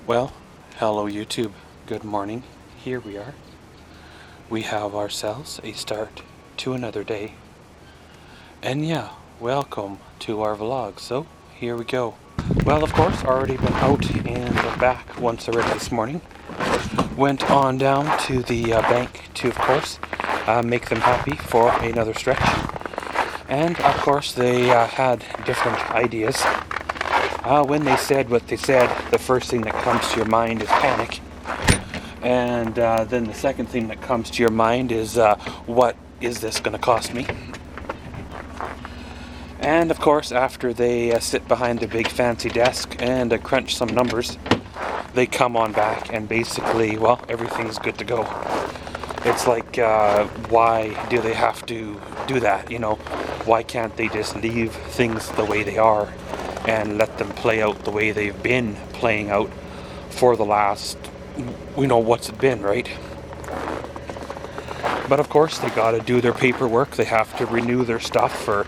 Well, hello YouTube. Good morning. Here we are. We have ourselves a start to another day. And yeah, welcome to our vlog. So, here we go. Well, of course, already been out and back once already this morning. Went on down to the bank to, of course, make them happy for another stretch. And, of course, they had different ideas. When they said what they said, the first thing that comes to your mind is panic. And then the second thing that comes to your mind is, what is this going to cost me? And of course, after they sit behind their big fancy desk and crunch some numbers, they come on back and basically, well, everything's good to go. It's like, why do they have to do that? You know, why can't they just leave things the way they are and let them play out the way they've been playing out for the last, what's it been, right? But of course, they gotta do their paperwork. They have to renew their stuff or,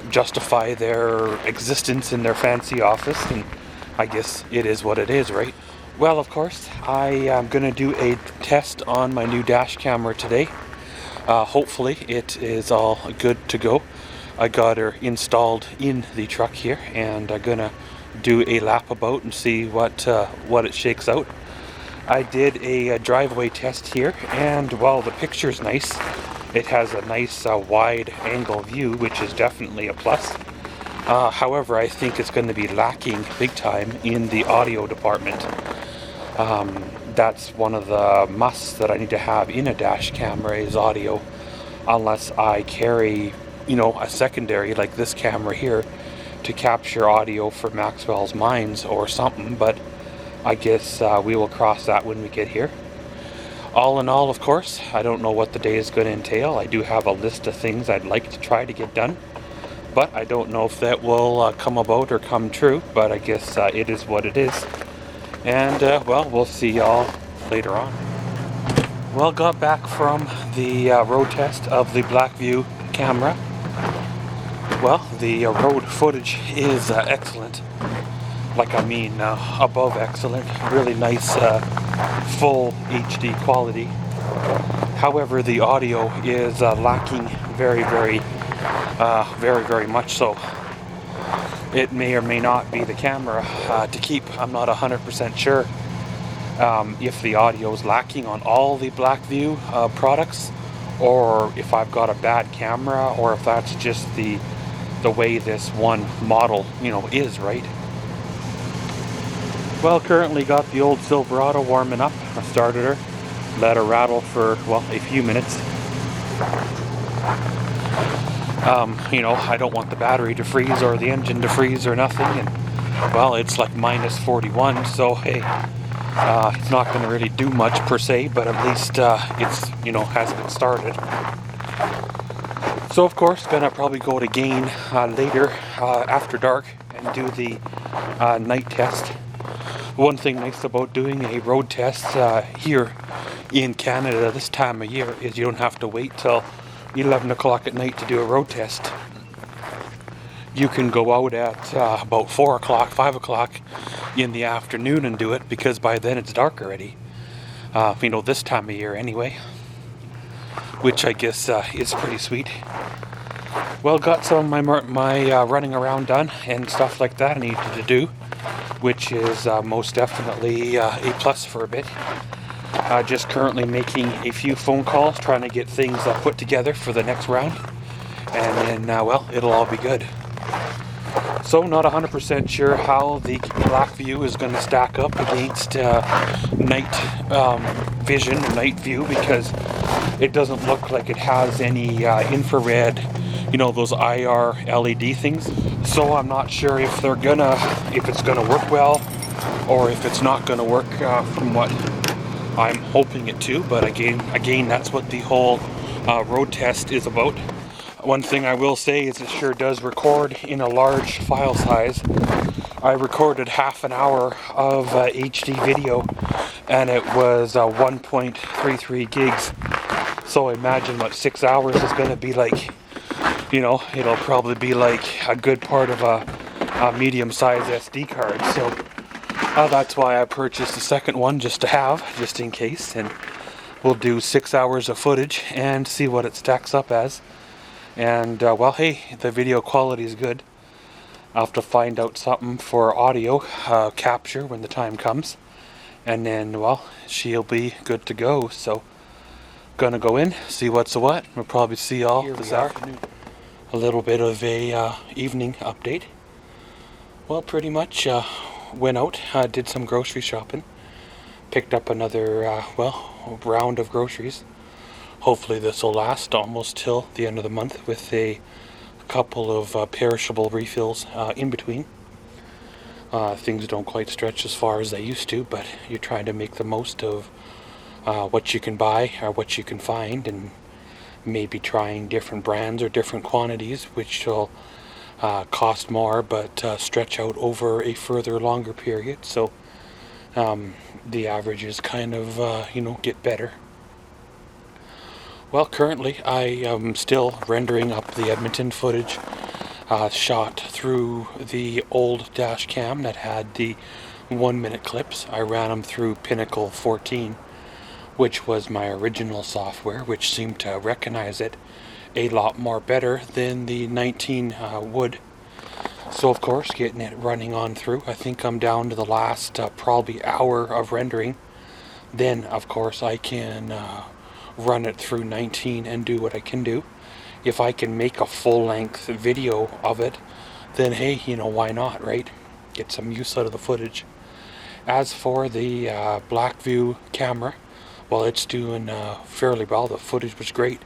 justify their existence in their fancy office, and I guess it is what it is, right? Well, of course, I am gonna do a test on my new dash camera today. Hopefully it is all good to go. I got her installed in the truck here, and I'm gonna do a lap about and see what it shakes out. I did a driveway test here, and while the picture's nice, it has a nice wide angle view, which is definitely a plus. However, I think it's going to be lacking big time in the audio department. That's one of the musts that I need to have in a dash camera is audio, unless I carry a secondary like this camera here to capture audio for Maxwell's mines or something, but I guess we will cross that when we get here. All in all, of course, I don't know what the day is going to entail. I do have a list of things I'd like to try to get done, but I don't know if that will come about or come true, but I guess it is what it is. And well, we'll see y'all later on. Well, got back from the road test of the Blackview camera. Well, the road footage is excellent. Above excellent. Really nice full HD quality. However, the audio is lacking very, very much so. It may or may not be the camera to keep. I'm not 100% sure if the audio is lacking on all the Blackview products, or if I've got a bad camera, or if that's just the way this one model, is, right? Well, currently got the old Silverado warming up. I started her, let her rattle for, a few minutes. I don't want the battery to freeze or the engine to freeze or nothing, and well, it's like minus 41, so hey, it's not going to really do much per se, but at least it's, has been started. So of course, gonna probably go to Gain later after dark and do the night test. One thing nice about doing a road test here in Canada this time of year is you don't have to wait till 11 o'clock at night to do a road test. You can go out at about 4 o'clock, 5 o'clock in the afternoon and do it, because by then it's dark already. This time of year anyway. Which I guess is pretty sweet. Well, got some of my running around done and stuff like that I needed to do, which is most definitely a plus for a bit. Just currently making a few phone calls, trying to get things put together for the next round, and then, it'll all be good. So, not 100% sure how the Blackview is going to stack up against night vision, night view, because it doesn't look like it has any infrared, those IR LED things. So I'm not sure if it's gonna work well, or if it's not gonna work from what I'm hoping it to. But again, that's what the whole road test is about. One thing I will say is it sure does record in a large file size. I recorded half an hour of HD video, and it was 1.33 gigs. So imagine what 6 hours is going to be like. It'll probably be like a good part of a medium-sized SD card. So That's why I purchased the second one, just to have, just in case. And we'll do 6 hours of footage and see what it stacks up as. And well, hey, the video quality is good. I'll have to find out something for audio capture when the time comes. And then, well, she'll be good to go. So, gonna go in, see what's what. We'll probably see y'all this afternoon. A little bit of a evening update. Well, pretty much went out, did some grocery shopping. Picked up another, well, round of groceries. Hopefully this will last almost till the end of the month with a couple of perishable refills in between. Things don't quite stretch as far as they used to, but you're trying to make the most of what you can buy or what you can find, and maybe trying different brands or different quantities, which will cost more but stretch out over a further longer period. So the averages kind of, you know, get better. Well, currently I am still rendering up the Edmonton footage shot through the old dash cam that had the 1-minute clips. I ran them through Pinnacle 14, which was my original software, which seemed to recognize it a lot more better than the 19 would. So of course, getting it running on through, I think I'm down to the last probably hour of rendering. Then of course I can run it through 19 and do what I can do. If I can make a full-length video of it, then hey, you know, why not, right? Get some use out of the footage. As for the Blackview camera, well, it's doing fairly well. The footage was great.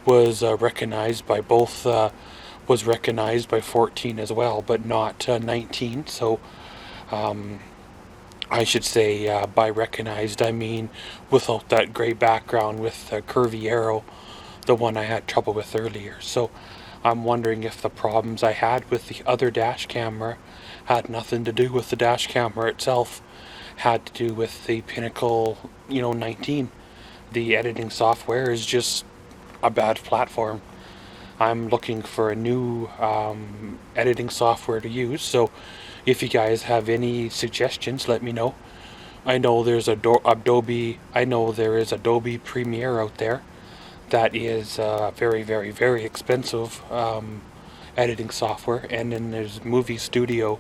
Was recognized by both, was recognized by 14 as well, but not 19. So I should say by recognized, I mean without that gray background with the curvy arrow, the one I had trouble with earlier. So I'm wondering if the problems I had with the other dash camera had nothing to do with the dash camera itself, had to do with the Pinnacle, you know, 19. The editing software is just a bad platform. I'm looking for a new editing software to use, so if you guys have any suggestions, let me know. I know there's Adobe Premiere out there that is very, very, very expensive editing software, and then there's Movie Studio,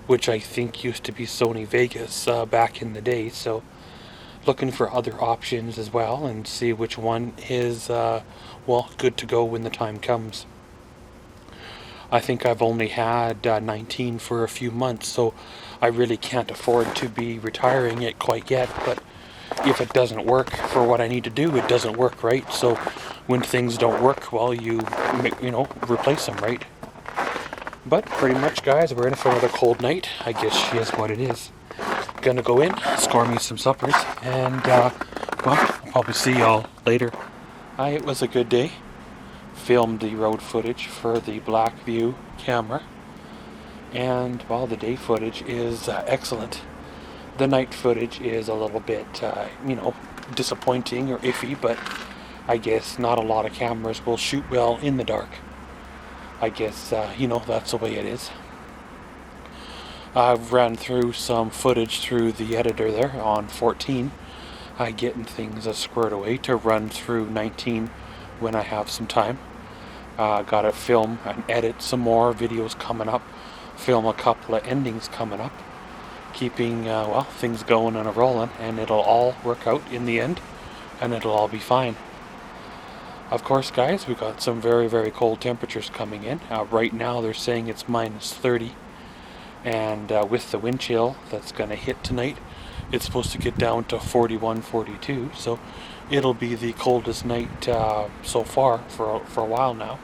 which I think used to be Sony Vegas back in the day. So looking for other options as well, and see which one is well, good to go when the time comes. I think I've only had 19 for a few months, so I really can't afford to be retiring it quite yet. But if it doesn't work for what I need to do, it doesn't work, right? So when things don't work, well, you know, replace them, right? But pretty much, guys, we're in for another cold night. I guess she is what it is. Gonna go in, score me some suppers, and well, I'll probably see y'all later. It was a good day. Filmed the road footage for the Blackview camera, and well, the day footage is excellent. The night footage is a little bit, you know, disappointing or iffy, but I guess not a lot of cameras will shoot well in the dark. I guess, you know, that's the way it is. I've ran through some footage through the editor there on 14, getting things squared away to run through 19 when I have some time. Gotta film and edit some more videos coming up, film a couple of endings coming up, keeping, well, things going and rolling, and it'll all work out in the end, and it'll all be fine. Of course, guys, we got some very, very cold temperatures coming in. Right now they're saying it's minus 30, and with the wind chill that's going to hit tonight, it's supposed to get down to 41, 42, so it'll be the coldest night so far for a while now.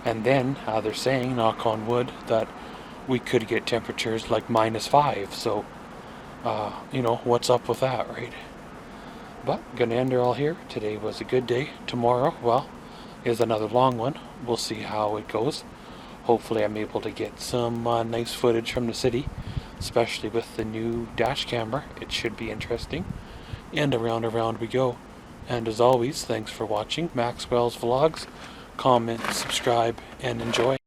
And then they're saying, knock on wood, that we could get temperatures like minus 5, so you know, what's up with that, right? But gonna end her all here. Today was a good day. Tomorrow, well, is another long one. We'll see how it goes. Hopefully I'm able to get some nice footage from the city, especially with the new dash camera. It should be interesting. And around we go. And as always, thanks for watching Maxwell's Vlogs. Comment, subscribe, and enjoy.